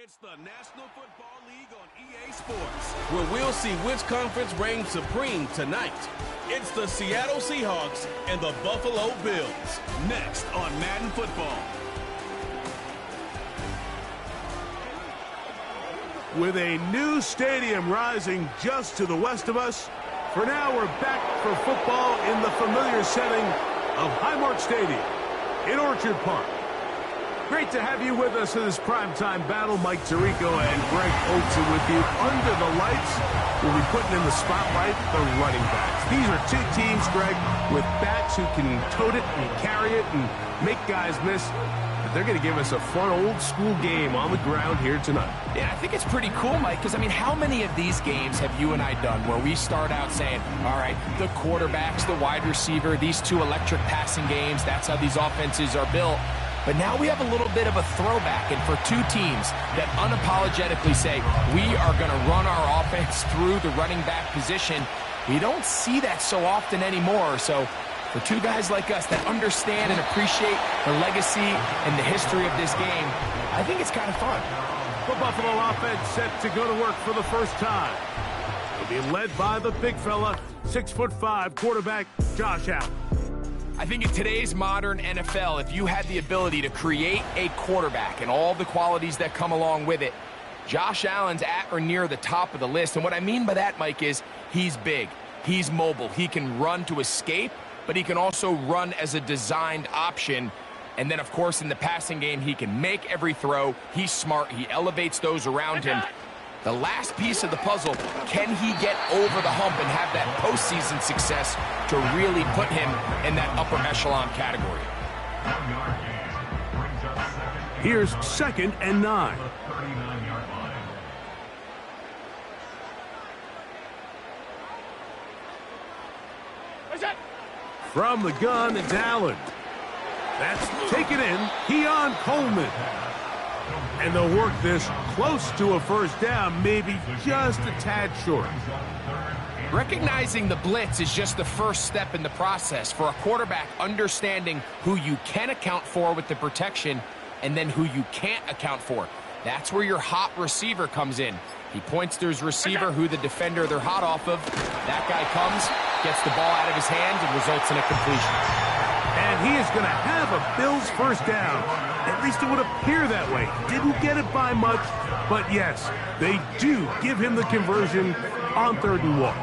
It's the National Football League on EA Sports, where we'll see which conference reigns supreme tonight. It's the Seattle Seahawks and the Buffalo Bills. Next on Madden Football. With a new stadium rising just to the west of us, for now we're back for football in the familiar setting of Highmark Stadium in Orchard Park. Great to have you with us in this primetime battle. Mike Tirico and Greg Olson with you. Under the lights, we'll be putting in the spotlight the running backs. These are two teams, Greg, with backs who can tote it and carry it and make guys miss. But they're going to give us a fun old-school game on the ground here tonight. Yeah, I think it's pretty cool, Mike, because, I mean, how many of these games have you and I done where we start out saying, all right, the quarterbacks, the wide receiver, these two electric passing games, that's how these offenses are built. But now we have a little bit of a throwback, and for two teams that unapologetically say, we are going to run our offense through the running back position, we don't see that so often anymore. So for two guys like us that understand and appreciate the legacy and the history of this game, I think it's kind of fun. The Buffalo offense set to go to work for the first time. It'll be led by the big fella, 6'5" quarterback Josh Allen. I think in today's modern NFL, if you had the ability to create a quarterback and all the qualities that come along with it, Josh Allen's at or near the top of the list. And what I mean by that, Mike, is he's big, he's mobile, he can run to escape, but he can also run as a designed option. And then, of course, in the passing game, he can make every throw. He's smart. He elevates those around him. The last piece of the puzzle, can he get over the hump and have that postseason success to really put him in that upper echelon category? Here's 2nd and 9. From the gun, it's Allen. That's taken in. Keon Coleman. And they'll work this close to a first down, maybe just a tad short. Recognizing the blitz is just the first step in the process for a quarterback, understanding who you can account for with the protection and then who you can't account for. That's where your hot receiver comes in. He points to his receiver, who the defender they're hot off of. That guy comes, gets the ball out of his hands, and results in a completion. And he is going to have a Bills first down. At least it would appear that way. Didn't get it by much, but yes, they do give him the conversion on 3rd and 1.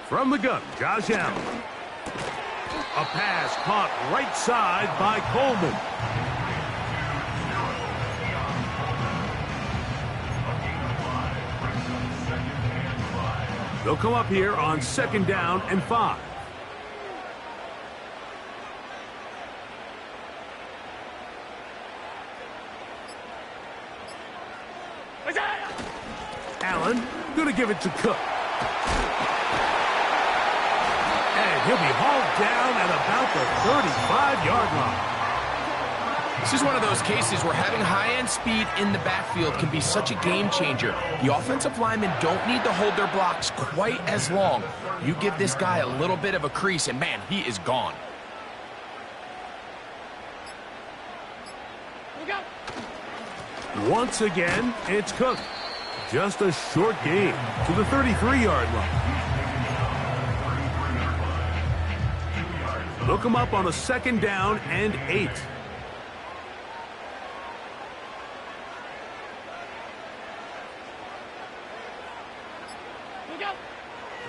From the gun, Josh Allen. A pass caught right side by Coleman. They'll come up here on 2nd down and 5. Allen going to give it to Cook. And he'll be hauled down at about the 35-yard line. This is one of those cases where having high-end speed in the backfield can be such a game changer. The offensive linemen don't need to hold their blocks quite as long. You give this guy a little bit of a crease, and man, he is gone. Once again, it's Cook. Just a short gain to the 33-yard line. Look him up on a 2nd down and 8.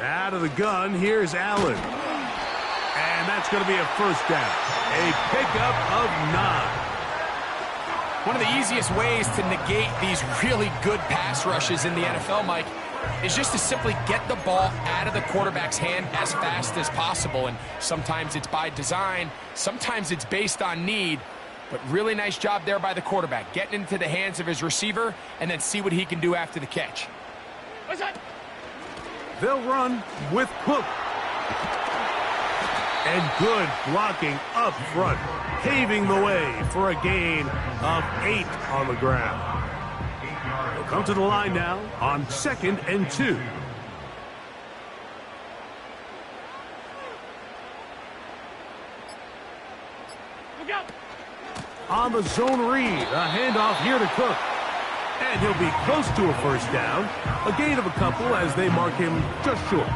Out of the gun, here's Allen. And that's going to be a first down. A pickup of 9. One of the easiest ways to negate these really good pass rushes in the NFL, Mike, is just to simply get the ball out of the quarterback's hand as fast as possible. And sometimes it's by design, sometimes it's based on need. But really nice job there by the quarterback, getting into the hands of his receiver and then see what he can do after the catch. What's that? They'll run with Cook. And good blocking up front, paving the way for a gain of 8 on the ground. They'll come to the line now on 2nd and 2. On the zone read, a handoff here to Cook. And he'll be close to a first down. A gain of a couple as they mark him just short.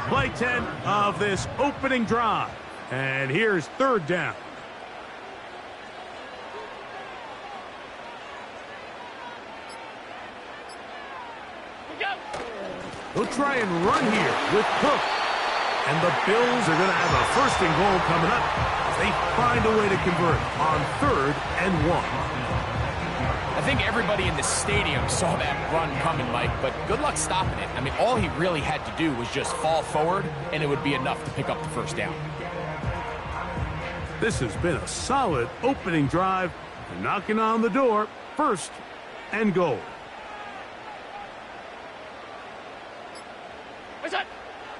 Play 10 of this opening drive. And here's 3rd down. They'll try and run here with Cook. And the Bills are going to have a 1st and goal coming up as they find a way to convert on 3rd and 1. I think everybody in the stadium saw that run coming, Mike, but good luck stopping it. I mean, all he really had to do was just fall forward, and it would be enough to pick up the 1st down. This has been a solid opening drive. They're knocking on the door. 1st and goal.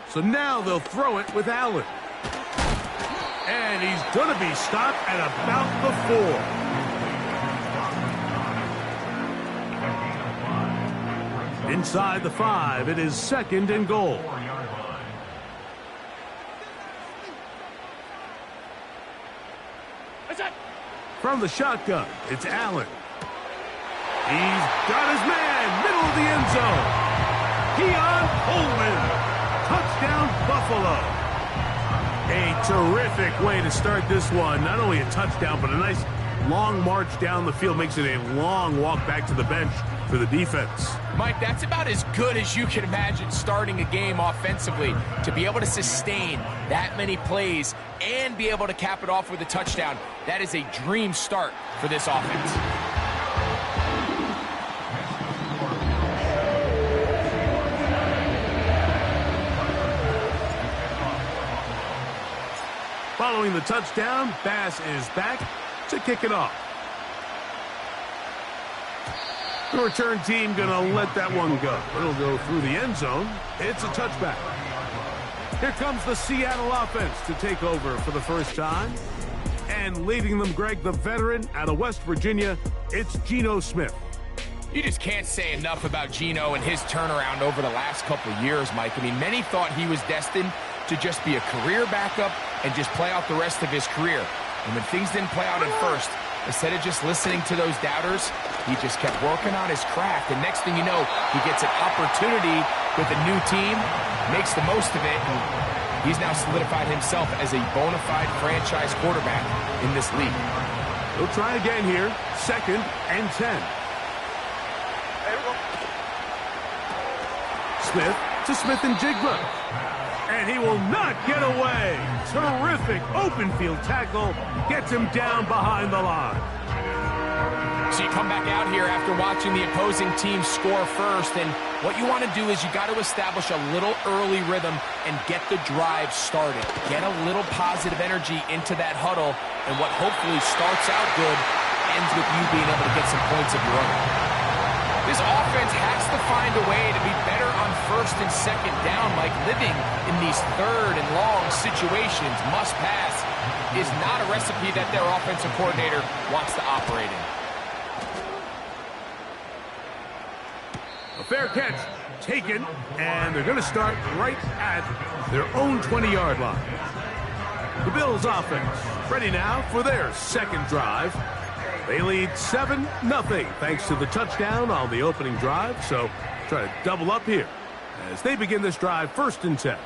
So now they'll throw it with Allen. And he's going to be stopped at about the 4. Inside the 5, it is 2nd and goal. From the shotgun, it's Allen. He's got his man, middle of the end zone. Keon Coleman. Touchdown, Buffalo. A terrific way to start this one. Not only a touchdown, but a nice long march down the field. Makes it a long walk back to the bench for the defense. Mike, that's about as good as you can imagine starting a game offensively. To be able to sustain that many plays and be able to cap it off with a touchdown, that is a dream start for this offense. Following the touchdown, Bass is back to kick it off. The return team going to let that one go. It'll go through the end zone. It's a touchback. Here comes the Seattle offense to take over for the first time. And leading them, Greg, the veteran out of West Virginia, it's Geno Smith. You just can't say enough about Geno and his turnaround over the last couple of years, Mike. I mean, many thought he was destined to just be a career backup and just play out the rest of his career. And when things didn't play out at first, instead of just listening to those doubters, he just kept working on his craft. And next thing you know, he gets an opportunity with a new team, makes the most of it, and he's now solidified himself as a bona fide franchise quarterback in this league. He'll try again here, 2nd and 10. Smith to Smith and Jigba. And he will not get away. Terrific open field tackle. Gets him down behind the line. So you come back out here after watching the opposing team score first, and what you want to do is you got to establish a little early rhythm and get the drive started. Get a little positive energy into that huddle, and what hopefully starts out good ends with you being able to get some points of your own. This offense has to find a way to be better on 1st and 2nd down. Like living in these 3rd and long situations, must pass, is not a recipe that their offensive coordinator wants to operate in. A fair catch taken, and they're going to start right at their own 20-yard line. The Bills offense ready now for their 2nd drive. They lead 7-0 thanks to the touchdown on the opening drive. So try to double up here as they begin this drive 1st and 10.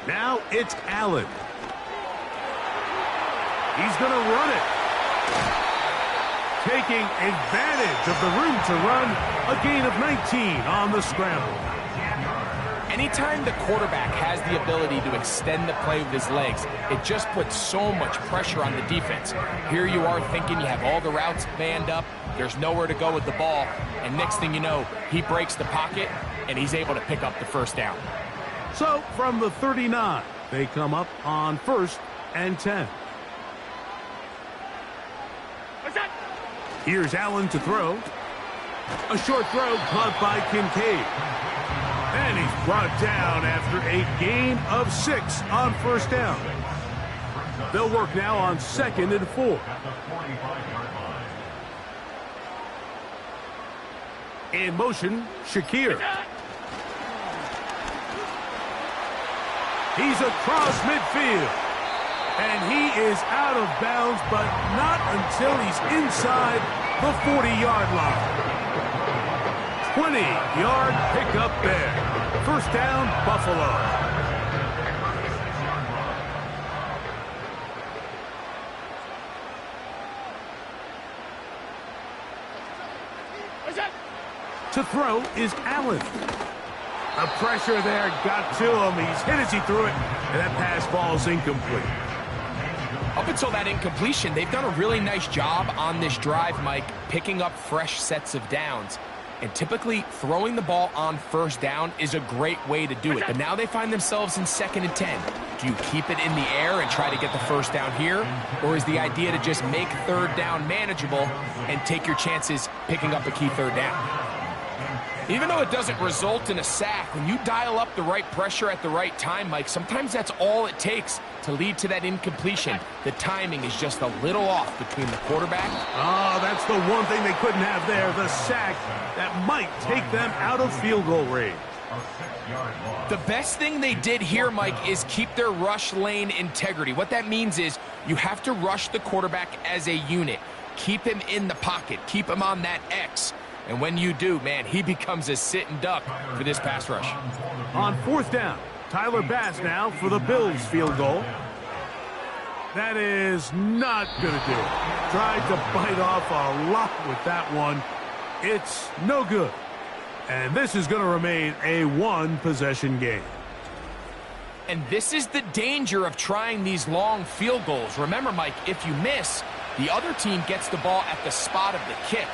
Now it's Allen. He's going to run it. Taking advantage of the room to run, a gain of 19 on the scramble. Anytime the quarterback has the ability to extend the play with his legs, it just puts so much pressure on the defense. Here you are thinking you have all the routes manned up, there's nowhere to go with the ball, and next thing you know, he breaks the pocket, and he's able to pick up the 1st down. So from the 39, they come up on 1st and 10. Here's Allen to throw. A short throw caught by Kincaid. And he's brought down after a gain of 6 on 1st down. They'll work now on 2nd and 4. In motion, Shakir. He's across midfield. And he is out of bounds, but not until he's inside the 40-yard line. 20-yard pickup there. First down, Buffalo. To throw is Allen. The pressure there got to him. He's hit as he threw it, and that pass ball is incomplete. Up until that incompletion, they've done a really nice job on this drive, Mike, picking up fresh sets of downs. And typically, throwing the ball on first down is a great way to do it. But now they find themselves in 2nd and 10. Do you keep it in the air and try to get the first down here? Or is the idea to just make third down manageable and take your chances picking up a key third down? Even though it doesn't result in a sack, when you dial up the right pressure at the right time, Mike, sometimes that's all it takes to lead to that incompletion. The timing is just a little off between the quarterback. Oh, that's the one thing they couldn't have there, the sack that might take them out of field goal range. The best thing they did here, Mike, is keep their rush lane integrity. What that means is you have to rush the quarterback as a unit. Keep him in the pocket. Keep him on that X. And when you do, man, he becomes a sitting duck for this pass rush. On 4th down, Tyler Bass now for the Bills field goal. That is not going to do it. Tried to bite off a lot with that one. It's no good. And this is going to remain a one-possession game. And this is the danger of trying these long field goals. Remember, Mike, if you miss, the other team gets the ball at the spot of the kick.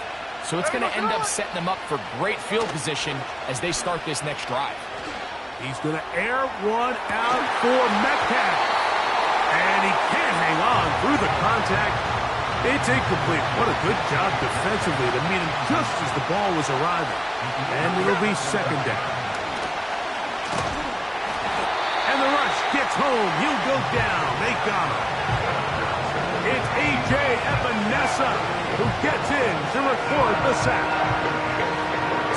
So it's going to end up setting them up for great field position as they start this next drive. He's going to air one out for Metcalf. And he can't hang on through the contact. It's incomplete. What a good job defensively to meet him just as the ball was arriving. And it'll be 2nd down. And the rush gets home. He'll go down. They got him. It's A.J. Epinesa who gets in to record the sack.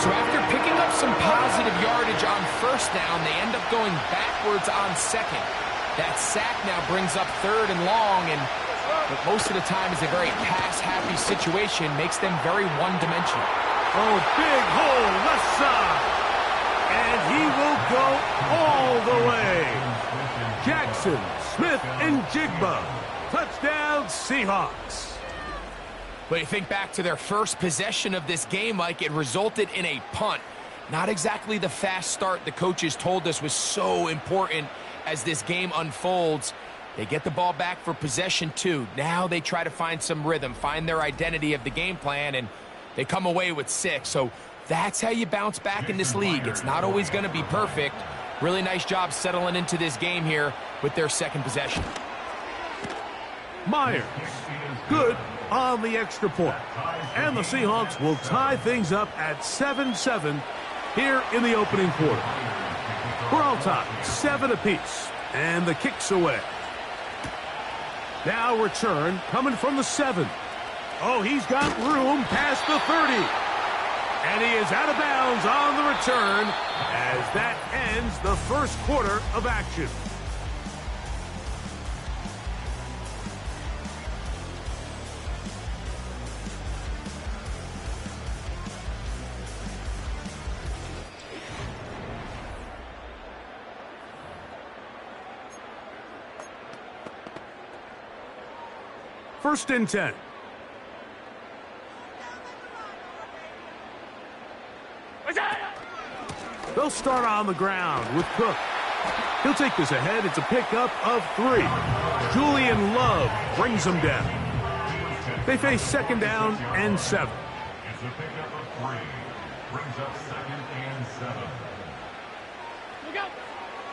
So after picking up some positive yardage on first down, they end up going backwards on 2nd. That sack now brings up 3rd and long, and what most of the time is a very pass-happy situation, makes them very one-dimensional. Oh, big hole, left side. And he will go all the way. Jackson, Smith, and Jigba. Touchdown, Seahawks. But you think back to their first possession of this game, Mike, it resulted in a punt. Not exactly the fast start the coaches told us was so important as this game unfolds. They get the ball back for possession 2. Now they try to find some rhythm, find their identity of the game plan, and they come away with 6. So that's how you bounce back in this league. It's not always going to be perfect. Really nice job settling into this game here with their 2nd possession. Myers, good on the extra point. And the Seahawks will tie things up at 7-7 here in the opening quarter. We're all tied, 7 apiece, and the kick's away. Now return coming from the 7. Oh, he's got room past the 30. And he is out of bounds on the return as that ends the first quarter of action. First and 10. They'll start on the ground with Cook. He'll take this ahead. It's a pickup of 3. Julian Love brings them down. They face 2nd down and 7. It's a pickup of 3. Brings up 2nd and 7.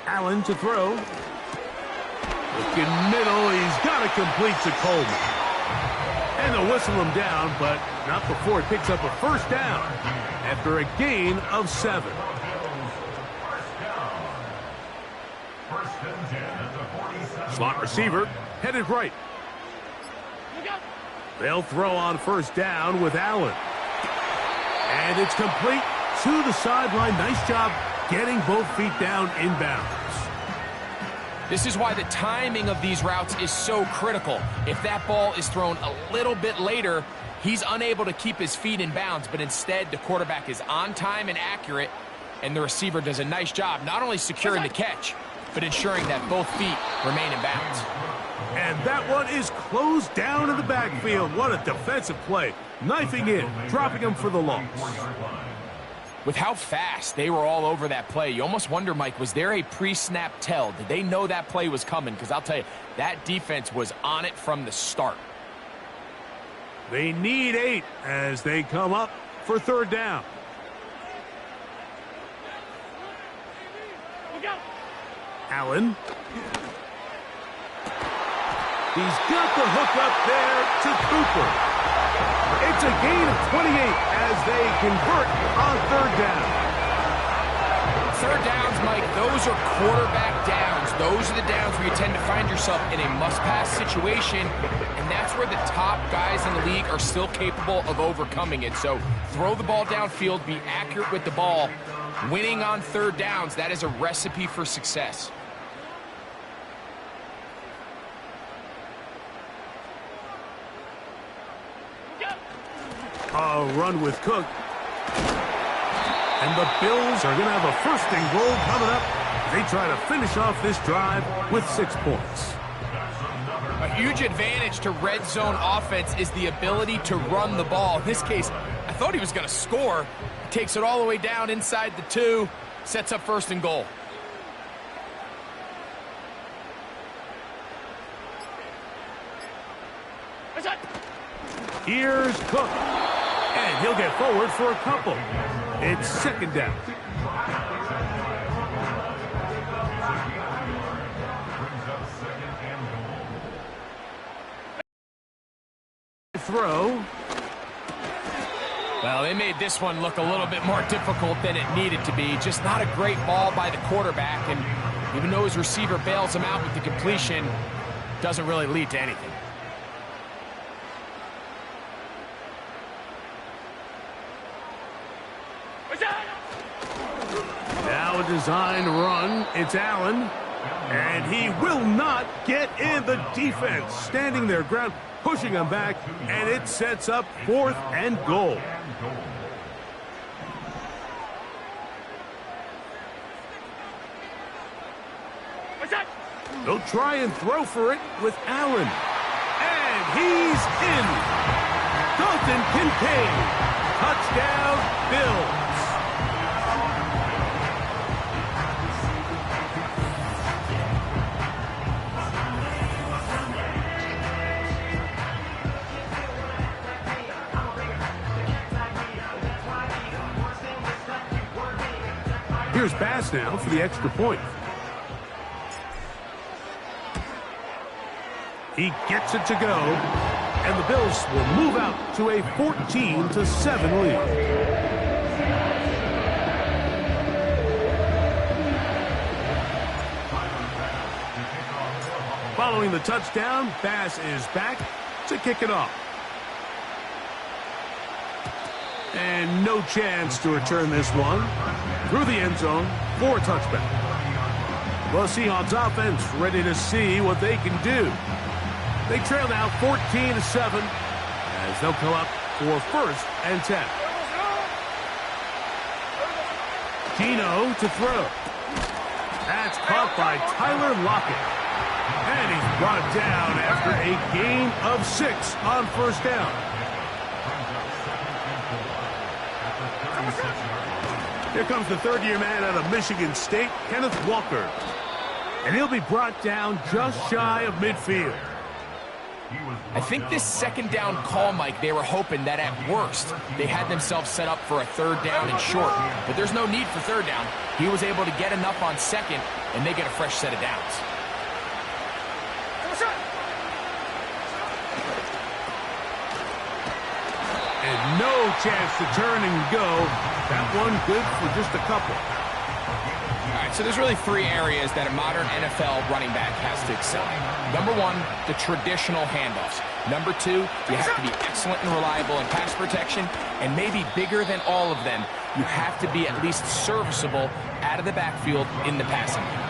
Allen to throw. Looking middle. He's got to complete to Coleman. And they'll whistle him down, but not before he picks up a first down after a gain of 7. First and 10 at the 47. Slot receiver, headed right. They'll throw on first down with Allen. And it's complete to the sideline. Nice job getting both feet down inbounds. This is why the timing of these routes is so critical. If that ball is thrown a little bit later, he's unable to keep his feet in bounds, but instead the quarterback is on time and accurate, and the receiver does a nice job not only securing the catch, but ensuring that both feet remain in bounds. And that one is closed down in the backfield. What a defensive play. Knifing in, dropping him for the loss. With how fast they were all over that play, you almost wonder, Mike, was there a pre-snap tell? Did they know that play was coming? Because I'll tell you, that defense was on it from the start. They need 8 as they come up for third down. Allen. He's got the hook up there to Cooper. It's a gain of 28 as they convert on third down. Third downs, Mike, those are quarterback downs. Those are the downs where you tend to find yourself in a must-pass situation, and that's where the top guys in the league are still capable of overcoming it. So throw the ball downfield, be accurate with the ball. Winning on third downs, that is a recipe for success. A run with Cook. And the Bills are going to have a first and goal coming up. They try to finish off this drive with 6 points. A huge advantage to red zone offense is the ability to run the ball. In this case, I thought he was going to score. He takes it all the way down inside the 2, sets up first and goal. Here's Cook. And he'll get forward for a couple. It's second down. Throw. Well, they made this one look a little bit more difficult than it needed to be. Just not a great ball by the quarterback. And even though his receiver bails him out with the completion, doesn't really lead to anything. Now a designed run. It's Allen. And he will not get in. The defense standing their ground, pushing him back, and it sets up fourth and goal. They'll try and throw for it with Allen. And he's in. Dalton Kincaid. Touchdown, Bills. Here's Bass now for the extra point. He gets it to go, and the Bills will move out to a 14-7 lead. Following the touchdown, Bass is back to kick it off. And no chance to return this one through the end zone for a touchback. The Seahawks offense ready to see what they can do. They trail now 14-7 as they'll come up for first and 10. Gino to throw. That's caught by Tyler Lockett. And he's brought down after a gain of 6 on first down. Here comes the third-year man out of Michigan State, Kenneth Walker. And he'll be brought down just shy of midfield. I think this second down call, Mike, they were hoping that at worst they had themselves set up for a third down and short. But there's no need for third down. He was able to get enough on second, and they get a fresh set of downs. And no chance to turn and go. That one good for just a couple. All right, right, so there's really three areas that a modern NFL running back has to excel in. Number one, the traditional handoffs. Number two, you have to be excellent and reliable in pass protection. And maybe bigger than all of them, you have to be at least serviceable out of the backfield in the passing game.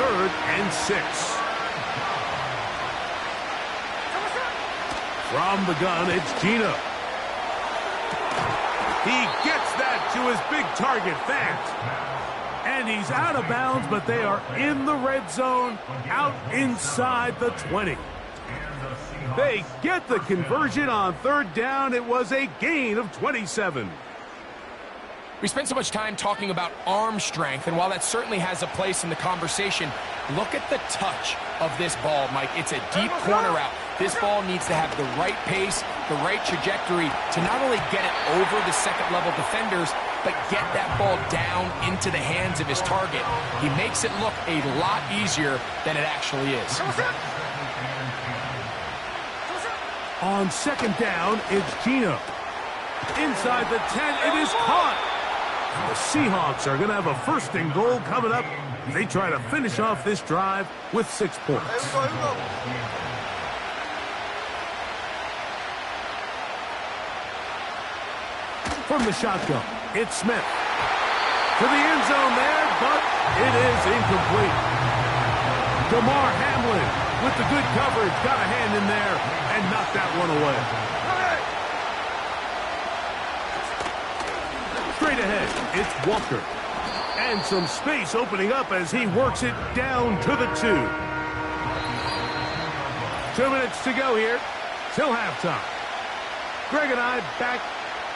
3rd and 6. From the gun, it's Gino. He gets that to his big target, Fant. And he's out of bounds, but they are in the red zone, out inside the 20. They get the conversion on 3rd down. It was a gain of 27. We spent so much time talking about arm strength, and while that certainly has a place in the conversation, look at the touch of this ball, Mike. It's a deep corner route. This ball needs to have the right pace, the right trajectory to not only get it over the second-level defenders, but get that ball down into the hands of his target. He makes it look a lot easier than it actually is. On 2nd down, it's Gino. Inside the 10, it is caught. The Seahawks are going to have a 1st and goal coming up. They try to finish off this drive with 6 points. From the shotgun, it's Smith. To the end zone there, but it is incomplete. DeMar Hamlin with the good coverage, got a hand in there and knocked that one away. Straight ahead, it's Walker. And some space opening up as he works it down to the 2. 2 minutes to go here till halftime. Greg and I back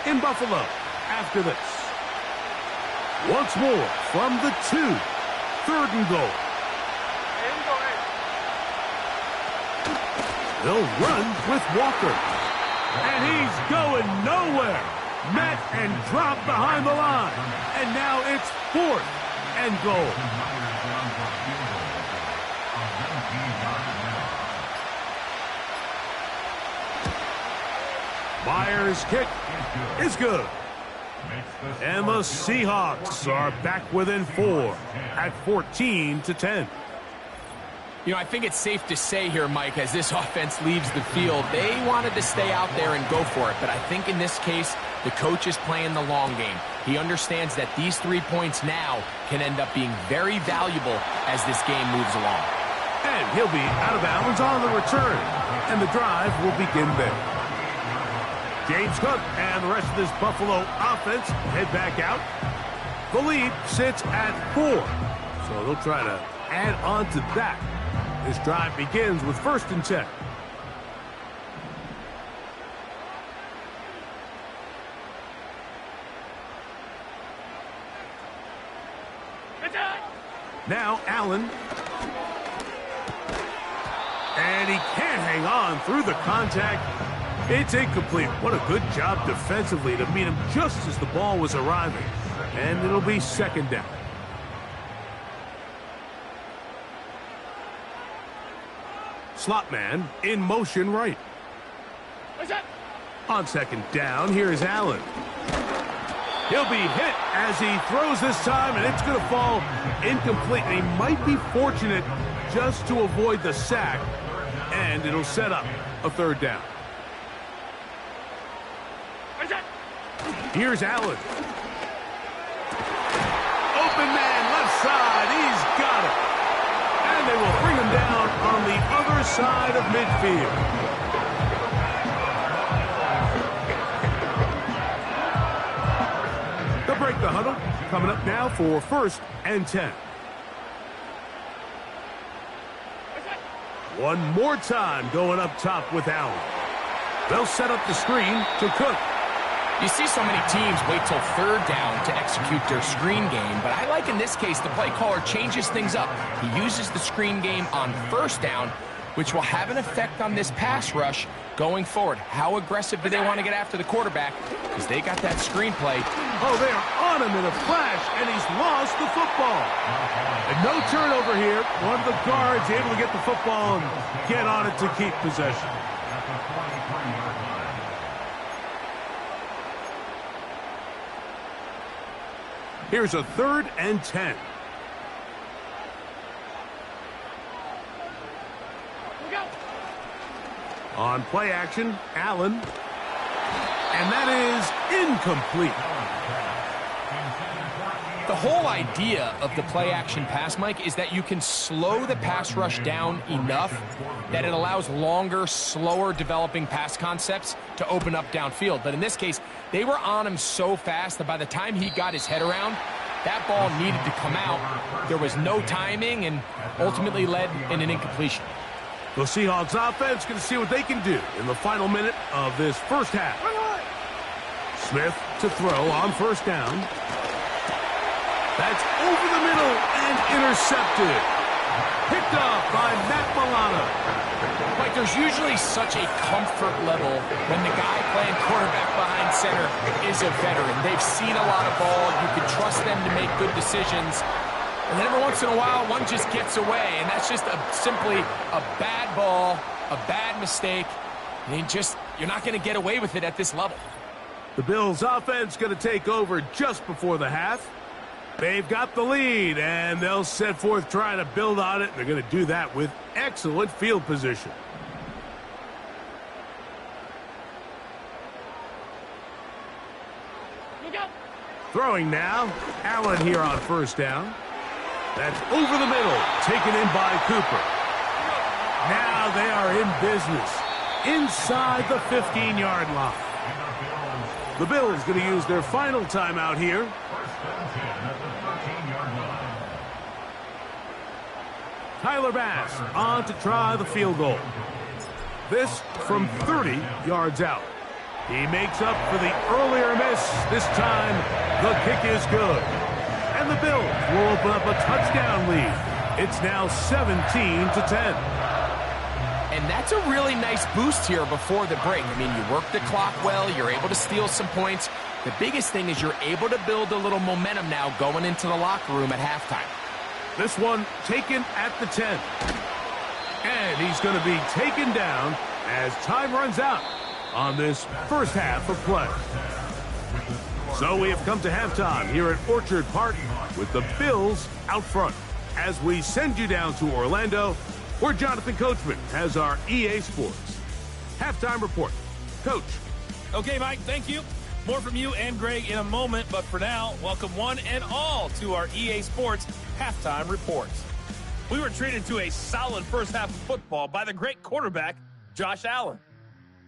in Buffalo after this. Once more from the 2. 3rd and goal. They'll run with Walker. And he's going nowhere. Met and dropped behind the line. And now it's 4th and goal. Myers' kick is good. And the Seahawks are back within 4 at 14-10. You know, I think it's safe to say here, Mike, as this offense leaves the field, they wanted to stay out there and go for it. But I think in this case, the coach is playing the long game. He understands that these 3 points now can end up being very valuable as this game moves along. And he'll be out of bounds on the return. And the drive will begin there. James Cook and the rest of this Buffalo offense head back out. The lead sits at 4. So they'll try to add on to that. This drive begins with 1st and 10. Now Allen. And he can't hang on through the contact. It's incomplete. What a good job defensively to meet him just as the ball was arriving. And it'll be 2nd down. Slot man in motion right. On 2nd down, here's Allen. He'll be hit as he throws this time, and it's going to fall incomplete. And he might be fortunate just to avoid the sack, and it'll set up a 3rd down. Here's Allen. Open man, left side. He's got it. And they will bring him down on the other side of midfield. They'll break the huddle. Coming up now for 1st and 10. One more time going up top with Allen. They'll set up the screen to Cook. You see so many teams wait till 3rd down to execute their screen game, but I like in this case the play caller changes things up. He uses the screen game on 1st down, which will have an effect on this pass rush going forward. How aggressive do they want to get after the quarterback? Because they got that screen play. Oh, they are on him in a flash, and he's lost the football. And no turnover here. One of the guards able to get the football and get on it to keep possession. Here's a 3rd and 10. On play action, Allen. And that is incomplete. The whole idea of the play-action pass, Mike, is that you can slow the pass rush down enough that it allows longer, slower developing pass concepts to open up downfield. But in this case, they were on him so fast that by the time he got his head around, that ball needed to come out. There was no timing and ultimately led in an incompletion. The Seahawks offense going to see what they can do in the final minute of this first half. Smith to throw on first down. That's over the middle and intercepted. Picked up by Matt Milano. Mike, there's usually such a comfort level when the guy playing quarterback behind center is a veteran. They've seen a lot of ball. You can trust them to make good decisions. And then every once in a while, one just gets away. And that's just simply a bad ball, a bad mistake. And you're not going to get away with it at this level. The Bills offense going to take over just before the half. They've got the lead, and they'll set forth trying to build on it. They're going to do that with excellent field position. Throwing now. Allen here on first down. That's over the middle, taken in by Cooper. Now they are in business inside the 15-yard line. The Bills going to use their final timeout here. Tyler Bass on to try the field goal. This from 30 yards out. He makes up for the earlier miss. This time, the kick is good. And the Bills will open up a touchdown lead. It's now 17-10. And that's a really nice boost here before the break. I mean, you work the clock well. You're able to steal some points. The biggest thing is you're able to build a little momentum now going into the locker room at halftime. This one taken at the 10. And he's going to be taken down as time runs out on this first half of play. So we have come to halftime here at Orchard Park with the Bills out front as we send you down to Orlando, where Jonathan Coachman has our EA Sports halftime report. Coach. Okay, Mike, thank you. More from you and Greg in a moment, but for now, welcome one and all to our EA Sports halftime reports. We were treated to a solid first half of football by the great quarterback, Josh Allen.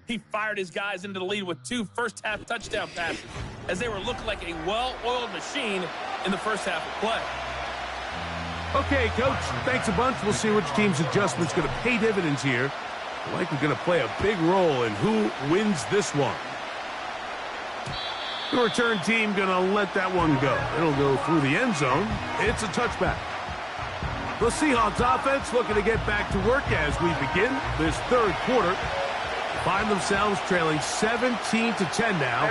He fired his guys into the lead with 2 first-half touchdown passes as they were looking like a well-oiled machine in the first half of play. Okay, Coach, thanks a bunch. We'll see which team's adjustment's going to pay dividends here. Likely going to play a big role in who wins this one. The return team going to let that one go. It'll go through the end zone. It's a touchback. The Seahawks offense looking to get back to work as we begin this third quarter. Find themselves trailing 17-10 now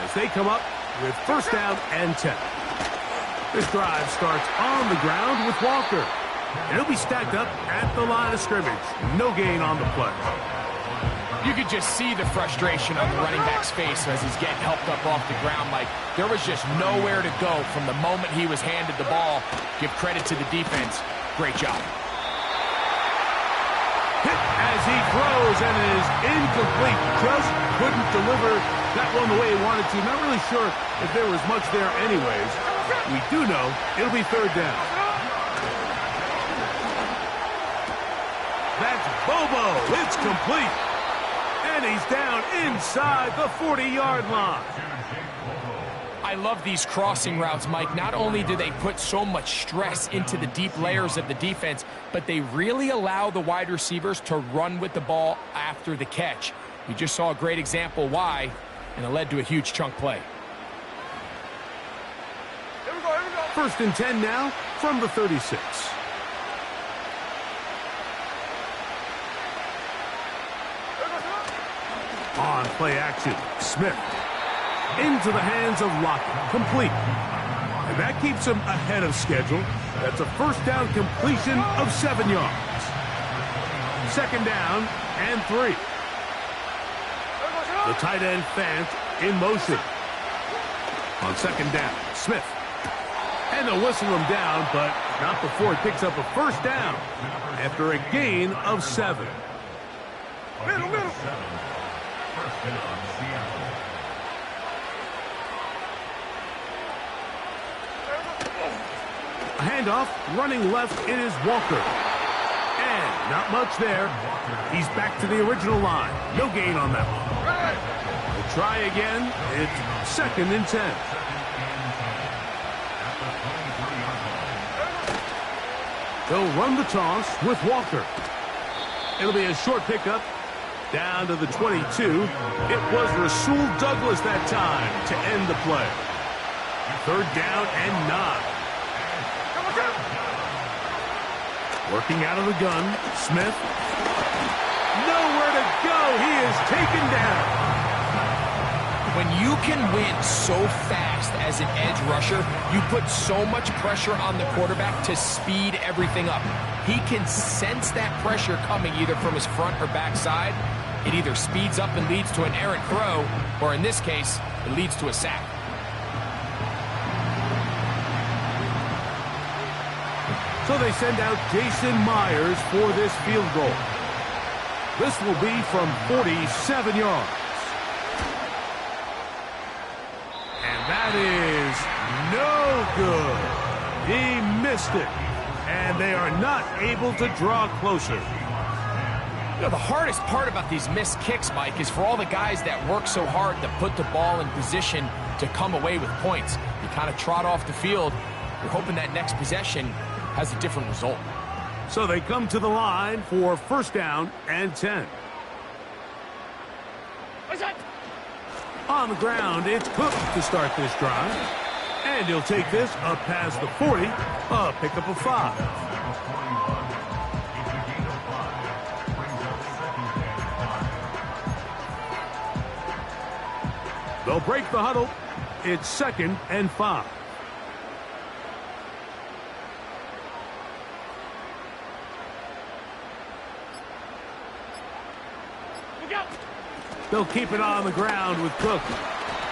as they come up with first down and 10. This drive starts on the ground with Walker. And he'll be stacked up at the line of scrimmage. No gain on the play. You could just see the frustration on the running back's face as he's getting helped up off the ground, Mike. There was just nowhere to go from the moment he was handed the ball. Give credit to the defense. Great job. Hit as he throws, and it is incomplete. Just couldn't deliver that one the way he wanted to. Not really sure if there was much there anyways. We do know it'll be third down. That's Bobo. It's complete. And he's down inside the 40-yard line. I love these crossing routes, Mike. Not only do they put so much stress into the deep layers of the defense, but they really allow the wide receivers to run with the ball after the catch. You just saw a great example why, and it led to a huge chunk play. Here we go. First and 10 now from the 36. On play action, Smith. Into the hands of Lockett. Complete. And that keeps him ahead of schedule. That's a first down completion of 7 yards. Second down and 3. The tight end Fant in motion. On second down, Smith. And they'll whistle him down, but not before he picks up a first down after a gain of 7. Middle. First down, Seattle. A handoff, running left, it is Walker. And not much there. He's back to the original line. No gain on that one. We'll try again. It's 2nd and 10. They'll run the toss with Walker. It'll be a short pickup down to the 22. It was Rasul Douglas that time to end the play. 3rd down and 9. Working out of the gun, Smith. Nowhere to go. He is taken down. When you can win so fast as an edge rusher, you put so much pressure on the quarterback to speed everything up. He can sense that pressure coming either from his front or back side. It either speeds up and leads to an errant throw, or in this case, it leads to a sack. So they send out Jason Myers for this field goal. This will be from 47 yards. And that is no good. He missed it. And they are not able to draw closer. You know, the hardest part about these missed kicks, Mike, is for all the guys that work so hard to put the ball in position to come away with points. You kind of trot off the field. You're hoping that next possession has a different result. So they come to the line for 1st down and 10. On the ground, it's Cook to start this drive. And he'll take this up past the 40, a pickup of 5. They'll break the huddle. It's 2nd and 5. They'll keep it on the ground with Cook.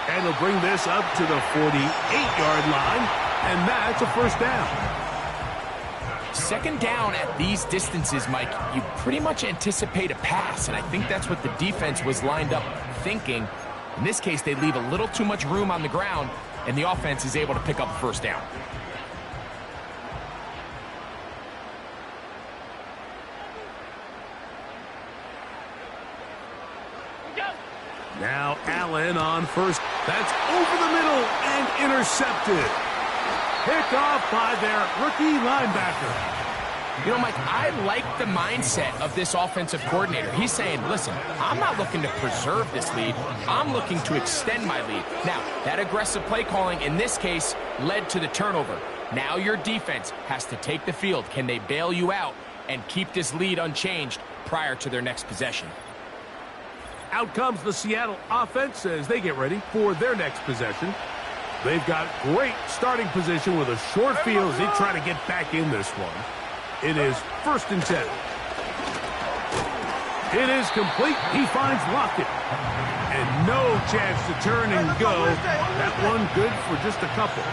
And they'll bring this up to the 48-yard line. And that's a 1st down. 2nd down at these distances, Mike, you pretty much anticipate a pass. And I think that's what the defense was lined up thinking. In this case, they leave a little too much room on the ground, and the offense is able to pick up a 1st down. Now Allen on 1st. That's over the middle and intercepted. Picked off by their rookie linebacker. You know, Mike, I like the mindset of this offensive coordinator. He's saying, listen, I'm not looking to preserve this lead. I'm looking to extend my lead. Now, that aggressive play calling in this case led to the turnover. Now your defense has to take the field. Can they bail you out and keep this lead unchanged prior to their next possession? Out comes the Seattle offense as they get ready for their next possession. They've got great starting position with a short field as they try to get back in this one. It is 1st and 10. It is complete. He finds Lockett. And no chance to turn and go. That one good for just a couple.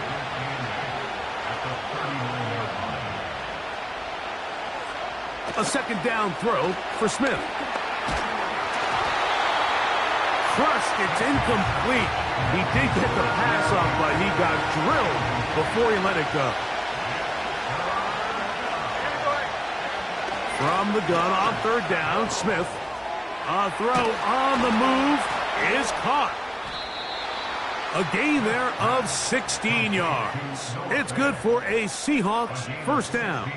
A 2nd down throw for Smith. Crushed. It's incomplete. He did get the pass off, but he got drilled before he let it go. From the gun on 3rd down, Smith. A throw on the move is caught. A gain there of 16 yards. It's good for a Seahawks 1st down.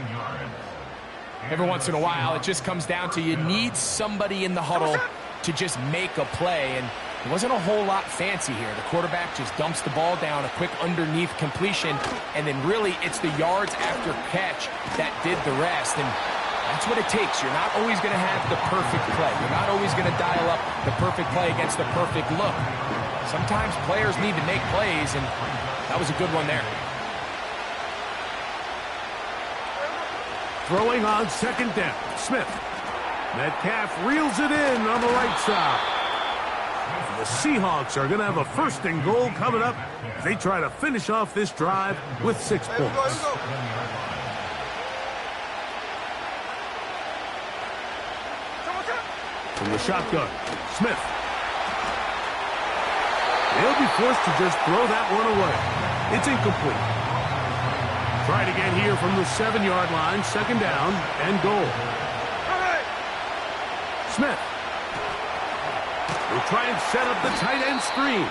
Every once in a while, it just comes down to you need somebody in the huddle to just make a play, and it wasn't a whole lot fancy here. The quarterback just dumps the ball down, a quick underneath completion, and then really it's the yards after catch that did the rest, and that's what it takes. You're not always going to have the perfect play. You're not always going to dial up the perfect play against the perfect look. Sometimes players need to make plays, and that was a good one there. Throwing on 2nd down, Smith. Metcalf reels it in on the right side. The Seahawks are going to have a 1st and goal coming up as they try to finish off this drive with 6 points. From the shotgun, Smith. He'll be forced to just throw that one away. It's incomplete. Try it again here from the 7-yard line, 2nd down and goal. Smith will try and set up the tight end screen.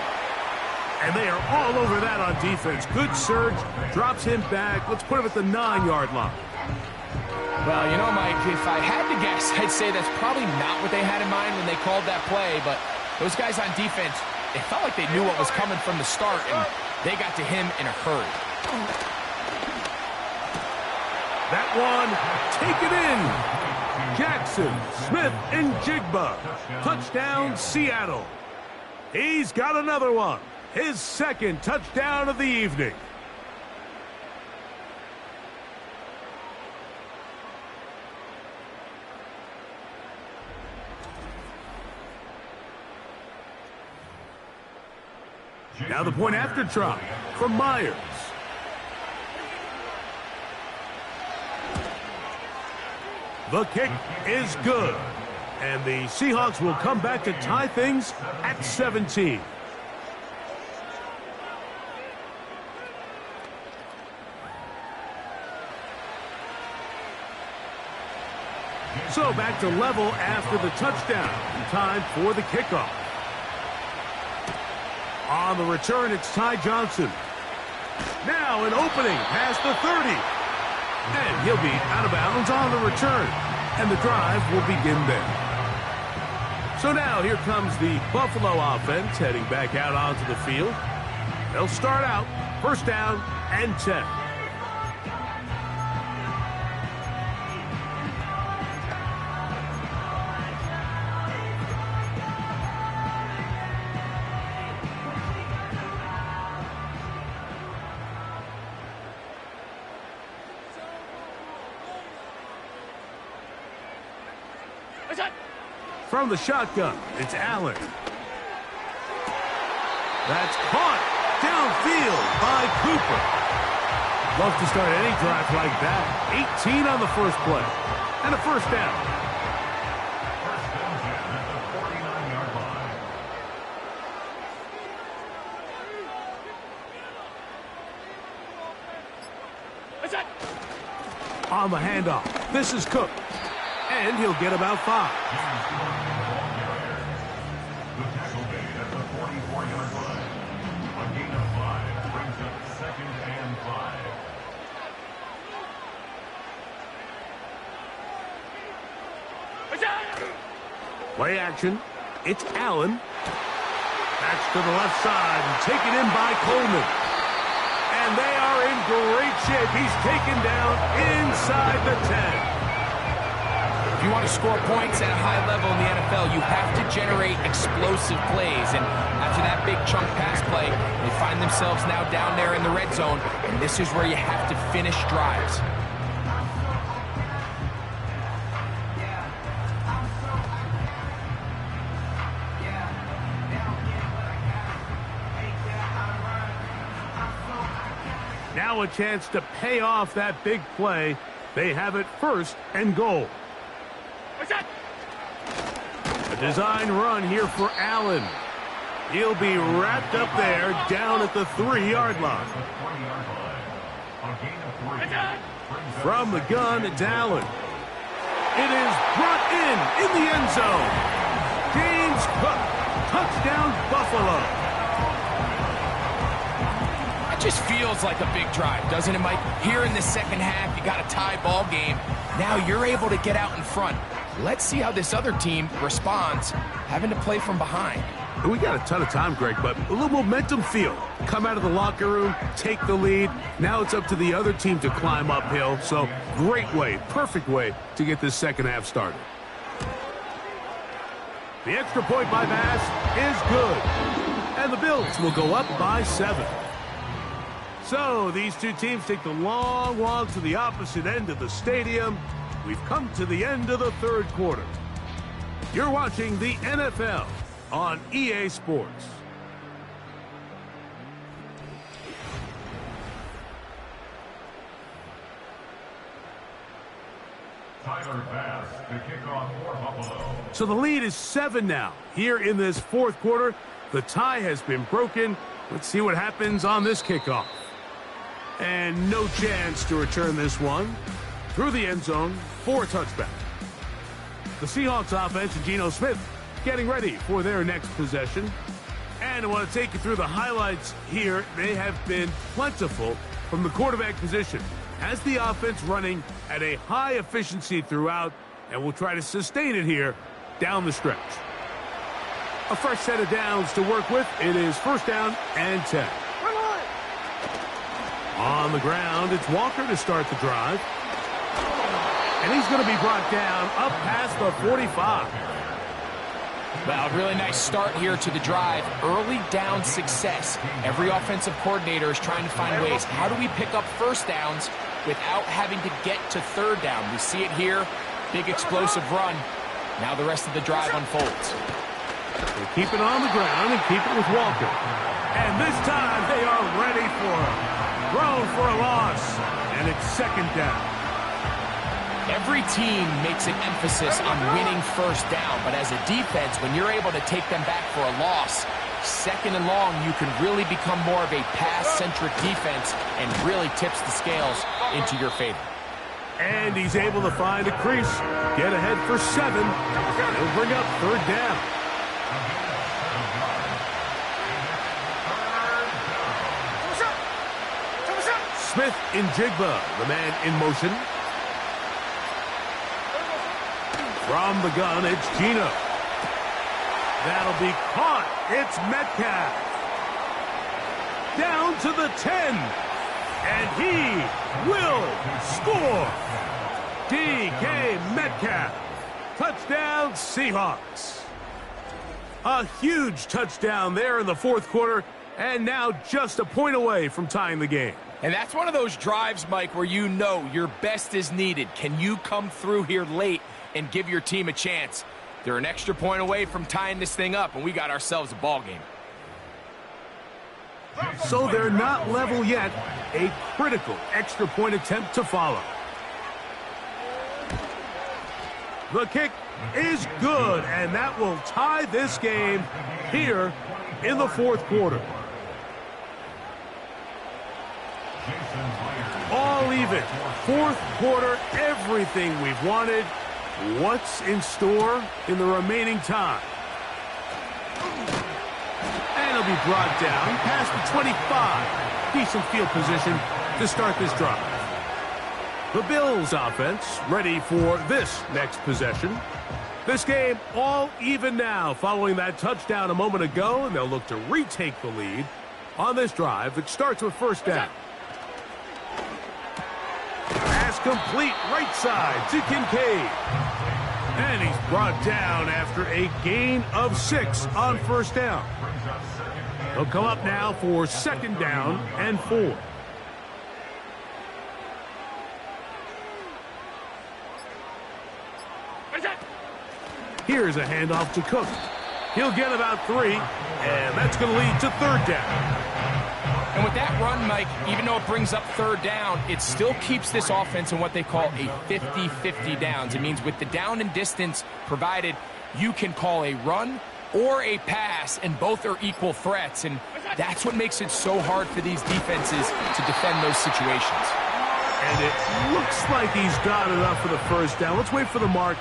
And they are all over that on defense. Good surge, drops him back. Let's put him at the 9-yard line. Well, you know, Mike, if I had to guess, I'd say that's probably not what they had in mind when they called that play. But those guys on defense, it felt like they knew what was coming from the start, and they got to him in a hurry. That one, take it in. Jackson, Smith, and Jigba. Touchdown, Seattle. He's got another one. His 2nd touchdown of the evening. Now the point after try from Myers. The kick is good. And the Seahawks will come back to tie things at 17. So back to level after the touchdown. Time for the kickoff. On the return, it's Ty Johnson. Now an opening past the 30. And he'll be out of bounds on the return. And the drive will begin there. So now here comes the Buffalo offense heading back out onto the field. They'll start out 1st down and 10. From the shotgun, it's Allen. That's caught downfield by Cooper. Love to start any drive like that. 18 on the first play. And a 1st down. On the handoff, this is Cook. And he'll get about 5. The tackle made at the 44-yard line. A gain of 5 brings up 2nd and 5. Play action. It's Allen. Backs to the left side and taken in by Coleman. And they are in great shape. He's taken down inside the 10. If you want to score points at a high level in the NFL, you have to generate explosive plays. And after that big chunk pass play, they find themselves now down there in the red zone. And this is where you have to finish drives. Now a chance to pay off that big play. They have it 1st and goal. A design run here for Allen. He'll be wrapped up there down at the 3-yard line. From the gun, it's Allen. It is brought in the end zone. James Cook, touchdown Buffalo. It just feels like a big drive, doesn't it, Mike? Here in the 2nd half, you got a tie ball game. Now you're able to get out in front. Let's see how this other team responds, having to play from behind. We got a ton of time, Greg, but a little momentum feel. Come out of the locker room, take the lead. Now it's up to the other team to climb uphill. So great way, perfect way to get this 2nd half started. The extra point by Bass is good. And the Bills will go up by 7. So these two teams take the long walk to the opposite end of the stadium. We've come to the end of the 3rd quarter. You're watching the NFL on EA Sports. So the lead is 7 now. Here in this fourth quarter, the tie has been broken. Let's see what happens on this kickoff. And no chance to return this one through the end zone for a touchback. The Seahawks offense and Geno Smith getting ready for their next possession. And I want to take you through the highlights here. They have been plentiful from the quarterback position. Has the offense running at a high efficiency throughout, and we'll try to sustain it here down the stretch. A fresh set of downs to work with. It is first down and 10. On the ground, it's Walker to start the drive. And he's going to be brought down up past the 45. Well, a really nice start here to the drive. Early down success. Every offensive coordinator is trying to find ways. How do we pick up first downs without having to get to third down? We see it here. Big explosive run. Now the rest of the drive unfolds. They keep it on the ground and keep it with Walker. And this time they are ready for him. Thrown for a loss. And it's second down. Every team makes an emphasis on winning first down, but as a defense, when you're able to take them back for a loss, second and long, you can really become more of a pass-centric defense and really tips the scales into your favor. And he's able to find a crease, get ahead for 7. He'll bring up third down. Smith in Jigba, the man in motion. From the gun, it's Geno. That'll be caught. It's Metcalf. Down to the 10. And he will score. DK Metcalf. Touchdown, Seahawks. A huge touchdown there in the fourth quarter, and now just a point away from tying the game. And that's one of those drives, Mike, where you know your best is needed. Can you come through here late and give your team a chance? They're an extra point away from tying this thing up, and we got ourselves a ball game. So they're not level yet. A critical extra point attempt to follow. The kick is good, and that will tie this game here in the fourth quarter. All even. Fourth quarter, everything we've wanted. What's in store in the remaining time? And he'll be brought down past the 25. Decent field position to start this drive. The Bills offense ready for this next possession. This game all even now following that touchdown a moment ago, and they'll look to retake the lead on this drive that starts with first down. Pass complete right side to Kincaid. And he's brought down after a gain of 6 on first down. He'll come up now for second down and 4. Here's a handoff to Cook. He'll get about 3, and that's going to lead to third down. And with that run, Mike, even though it brings up third down, it still keeps this offense in what they call a 50-50 downs. It means with the down and distance provided, you can call a run or a pass, and both are equal threats. And that's what makes it so hard for these defenses to defend those situations. And it looks like he's got enough for the first down. Let's wait for the mark.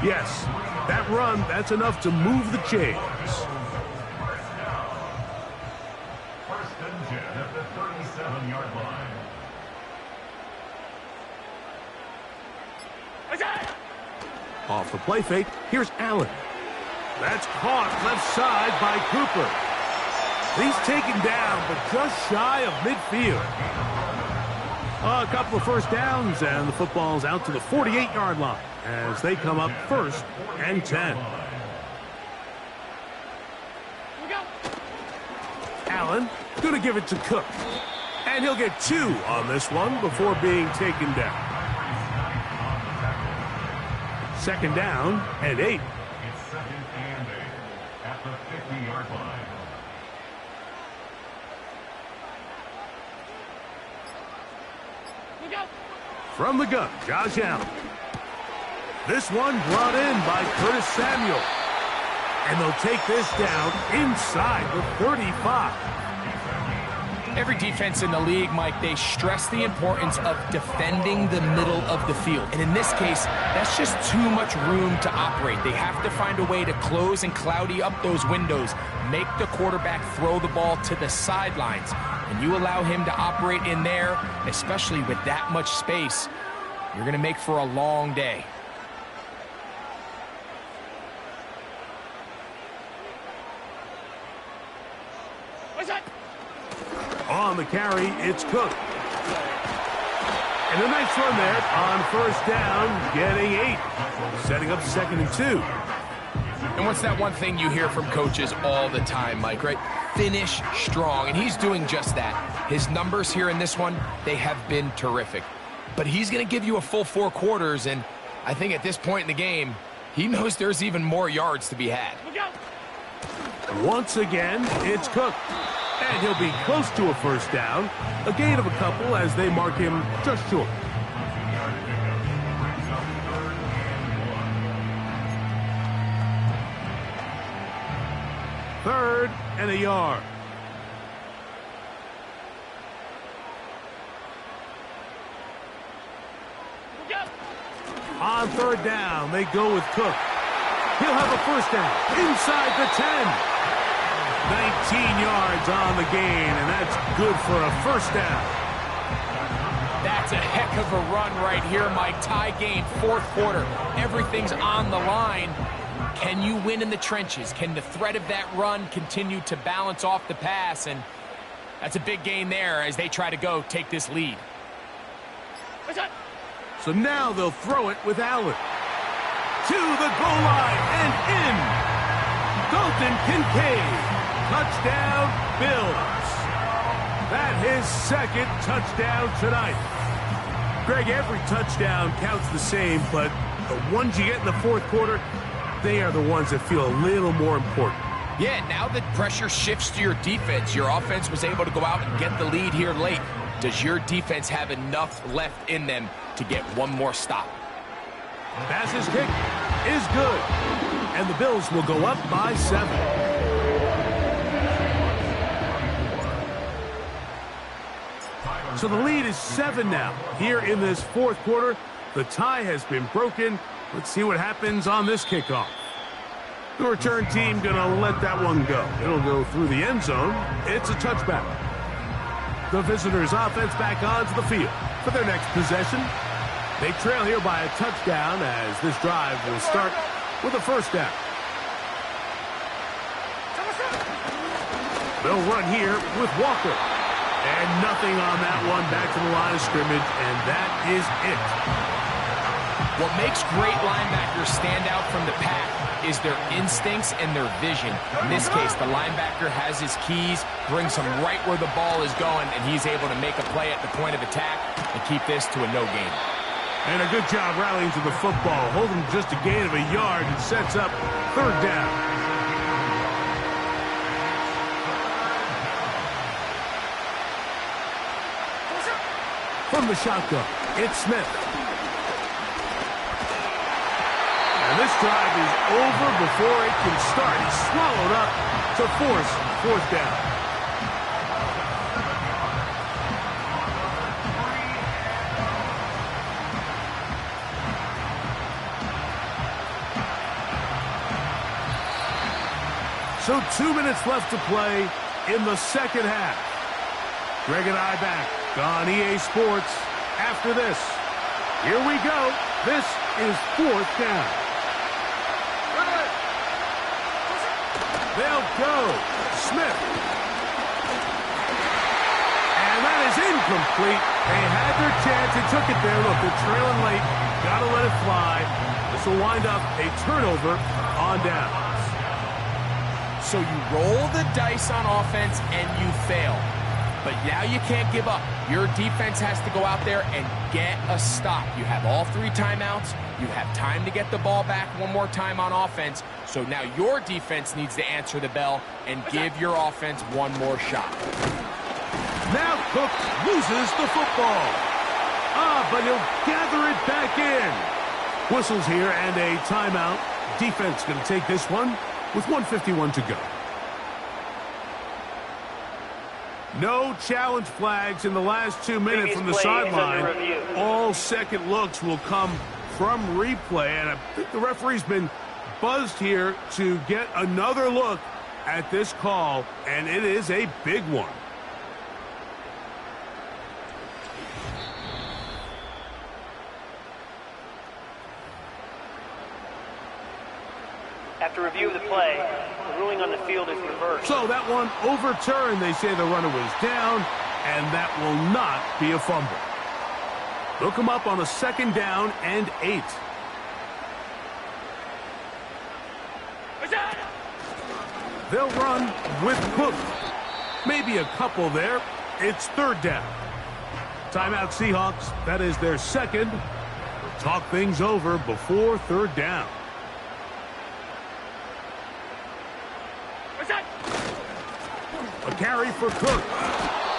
Yes, that run, that's enough to move the chains. First and 10 at the 37-yard line. Off the play fake, here's Allen. That's caught left side by Cooper. He's taken down, but just shy of midfield. A couple of first downs, and the football's out to the 48-yard line as they come up first and 10. Allen going to give it to Cook. And he'll get 2 on this one before being taken down. Second down and 8. It's second and 8 at the 50-yard line. From the gun, Josh Allen. This one brought in by Curtis Samuel. And they'll take this down inside the 35. Every defense in the league, Mike, they stress the importance of defending the middle of the field. And in this case, that's just too much room to operate. They have to find a way to close and cloudy up those windows, make the quarterback throw the ball to the sidelines. And you allow him to operate in there, especially with that much space, you're going to make for a long day. On the carry, it's Cook. And a nice run there on first down, getting 8. Setting up 2nd and 2. And what's that one thing you hear from coaches all the time, Mike, right? Finish strong, and he's doing just that. His numbers here in this one, they have been terrific. But he's going to give you a full 4 quarters, and I think at this point in the game, he knows there's even more yards to be had. Once again, it's Cook. And he'll be close to a first down. A gain of a couple as they mark him just short. Third and a yard. On third down, they go with Cook. He'll have a first down inside the 10. 19 yards on the gain, and that's good for a first down. That's a heck of a run right here, Mike. Tie game, 4th quarter. Everything's on the line. Can you win in the trenches? Can the threat of that run continue to balance off the pass? And that's a big gain there as they try to go take this lead. So now they'll throw it with Allen. To the goal line and in. Dalton Kincaid. Touchdown, Bills. That his 2nd touchdown tonight. Greg, every touchdown counts the same, but the ones you get in the 4th quarter, they are the ones that feel a little more important. Yeah, now that pressure shifts to your defense, your offense was able to go out and get the lead here late. Does your defense have enough left in them to get one more stop? Pass's kick is good, and the Bills will go up by 7. So the lead is 7 now. Here in this 4th quarter, the tie has been broken. Let's see what happens on this kickoff. The return team going to let that one go. It'll go through the end zone. It's a touchback. The visitors' offense back onto the field for their next possession. They trail here by a touchdown as this drive will start with a first down. They'll run here with Walker. And nothing on that one, back to the line of scrimmage, and that is it. What makes great linebackers stand out from the pack is their instincts and their vision. In this case, the linebacker has his keys, brings him right where the ball is going, and he's able to make a play at the point of attack and keep this to a no gain. And a good job rallying to the football, holding just a gain of a yard and sets up third down. From the shotgun, it's Smith. And this drive is over before it can start. He's swallowed up to force 4th down. So 2 minutes left to play in the 2nd half. Greg and I back on EA Sports after this. Here we go. This is 4th down. They'll go. Smith. And that is incomplete. They had their chance. They took it there. Look, they're trailing late. Got to let it fly. This will wind up a turnover on downs. So you roll the dice on offense and you fail. But now you can't give up. Your defense has to go out there and get a stop. You have all 3 timeouts. You have time to get the ball back one more time on offense, so now your defense needs to answer the bell and give your offense one more shot. Now Cook loses the football. But he'll gather it back in. Whistles here and a timeout. Defense going to take this one with 1:51 to go. No challenge flags in the last 2 minutes from the sideline. All second looks will come from replay, and I think the referee's been buzzed here to get another look at this call, and it is a big one. After review of the play, the ruling on the field is reversed. So that one overturned. They say the runner was down, and that will not be a fumble. They'll come up on a 2nd down and 8. They'll run with Cook. Maybe a couple there. It's 3rd down. Timeout Seahawks. That is their 2nd. Talk things over before 3rd down. A carry for Cook.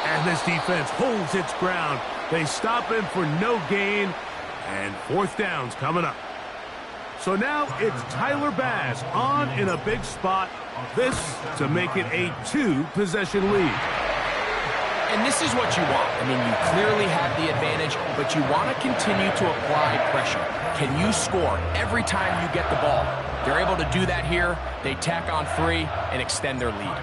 And this defense holds its ground. They stop him for no gain. And 4th down's coming up. So now it's Tyler Bass on in a big spot. This to make it a 2-possession lead. And this is what you want. I mean, you clearly have the advantage, but you want to continue to apply pressure. Can you score every time you get the ball? They're able to do that here. They tack on 3 and extend their lead.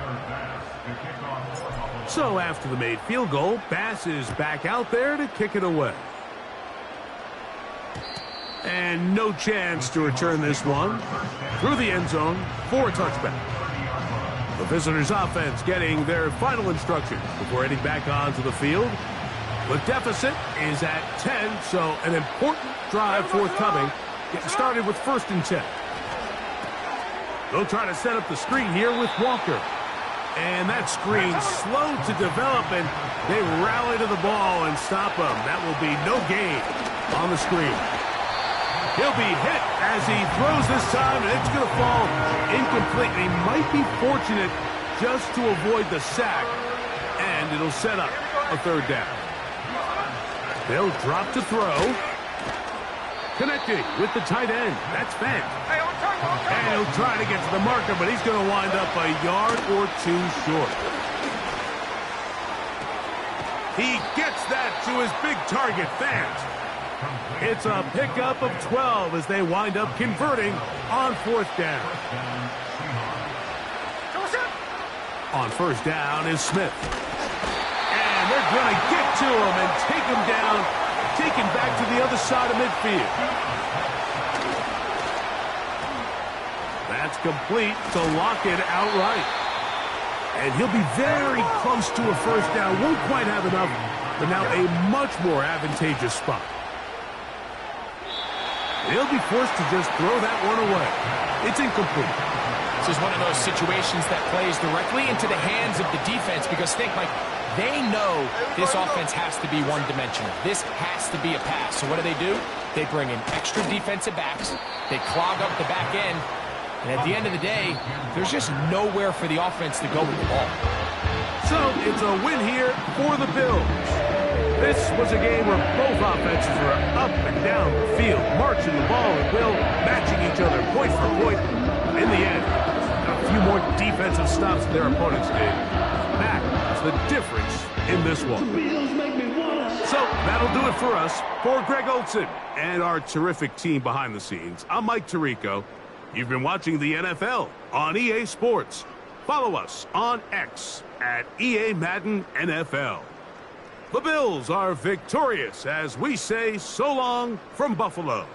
So after the made field goal, Bass is back out there to kick it away. And no chance to return this one through the end zone for a touchback. The visitors' offense getting their final instructions before heading back onto the field. The deficit is at 10, so an important drive forthcoming. Getting started with 1st and 10. They'll try to set up the screen here with Walker. And that screen's slow to develop, and they rally to the ball and stop him. That will be no gain on the screen. He'll be hit as he throws this time, and it's going to fall incomplete. He might be fortunate just to avoid the sack, and it'll set up a 3rd down. They'll drop to throw. Connecting with the tight end. That's Fant. And he'll try to get to the marker, but he's going to wind up a yard or 2 short. He gets that to his big target, Fant. It's a pickup of 12 as they wind up converting on 4th down. On 1st down is Smith. And they're going to get to him and take him down, take him back to the other side of midfield. That's complete to lock it outright. And he'll be very close to a 1st down. Won't quite have enough, but now a much more advantageous spot. They'll be forced to just throw that one away. It's incomplete. This is one of those situations that plays directly into the hands of the defense because think, Mike, they know this offense has to be one-dimensional. This has to be a pass. So what do? They bring in extra defensive backs. They clog up the back end. And at the end of the day, there's just nowhere for the offense to go with the ball. So it's a win here for the Bills. This was a game where both offenses were up and down the field, marching the ball at will, matching each other point for point. In the end, a few more defensive stops than their opponents did. That is the difference in this one. So that'll do it for us. For Greg Olson and our terrific team behind the scenes, I'm Mike Tirico. You've been watching the NFL on EA Sports. Follow us on X at EA Madden NFL. The Bills are victorious as we say so long from Buffalo.